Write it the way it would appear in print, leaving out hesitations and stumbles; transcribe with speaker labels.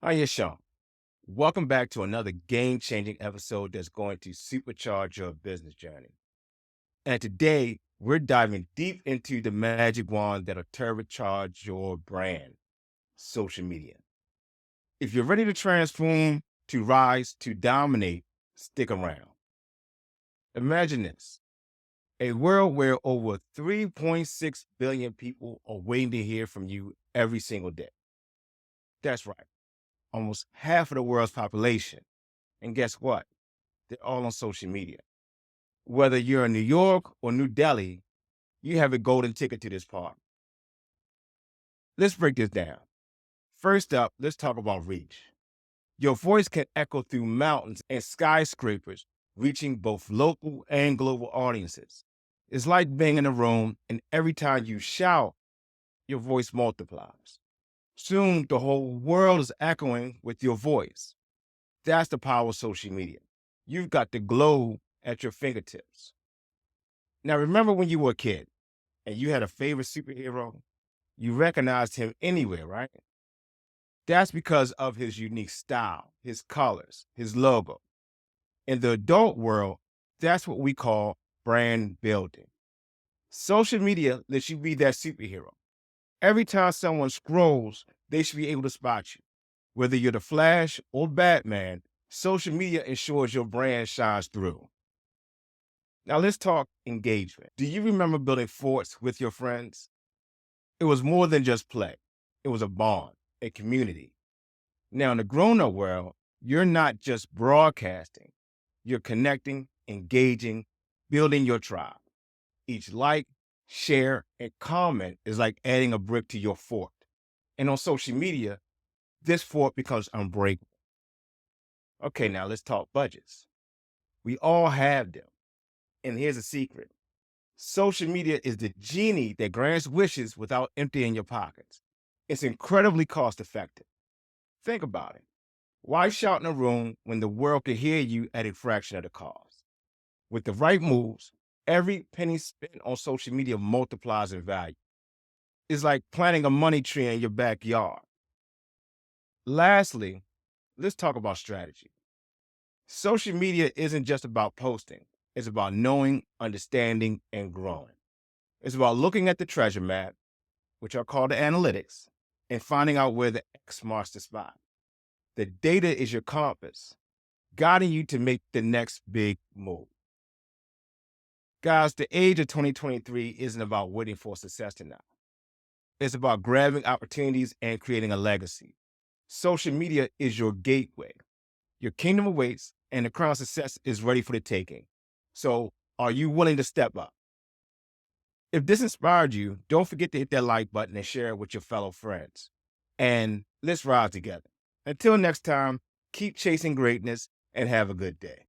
Speaker 1: Hi, yes, Sean. Welcome back to another game-changing episode that's going to supercharge your business journey. And today, we're diving deep into the magic wand that'll turbocharge your brand, social media. If you're ready to transform, to rise, to dominate, stick around. Imagine this, a world where over 3.6 billion people are waiting to hear from you every single day. That's right, almost half of the world's population. And guess what? They're all on social media. Whether you're in New York or New Delhi, you have a golden ticket to this party. Let's break this down. First up, let's talk about reach. Your voice can echo through mountains and skyscrapers, reaching both local and global audiences. It's like being in a room, and every time you shout, your voice multiplies. Soon, the whole world is echoing with your voice. That's the power of social media. You've got the globe at your fingertips. Now, remember when you were a kid and you had a favorite superhero? You recognized him anywhere, right? That's because of his unique style, his colors, his logo. In the adult world, that's what we call brand building. Social media lets you be that superhero. Every time someone scrolls, they should be able to spot you. Whether you're the Flash or Batman, social media ensures your brand shines through. Now let's talk engagement. Do you remember building forts with your friends? It was more than just play. It was a bond, a community. Now, in the grown up world, you're not just broadcasting, you're connecting, engaging, building your tribe. Each like, share, and comment is like adding a brick to your fort. And on social media, this fort becomes unbreakable. Okay, now let's talk budgets. We all have them. And here's a secret: social media is the genie that grants wishes without emptying your pockets. It's incredibly cost effective. Think about it. Why shout in a room when the world can hear you at a fraction of the cost? With the right moves, every penny spent on social media multiplies in value. It's like planting a money tree in your backyard. Lastly, let's talk about strategy. Social media isn't just about posting, it's about knowing, understanding, and growing. It's about looking at the treasure map, which are called the analytics, and finding out where the X marks the spot. The data is your compass, guiding you to make the next big move. Guys, the age of 2023 isn't about waiting for success to now. It's about grabbing opportunities and creating a legacy. Social media is your gateway. Your kingdom awaits, and the crown of success is ready for the taking. So, are you willing to step up? If this inspired you, don't forget to hit that like button and share it with your fellow friends. And let's rise together. Until next time, keep chasing greatness and have a good day.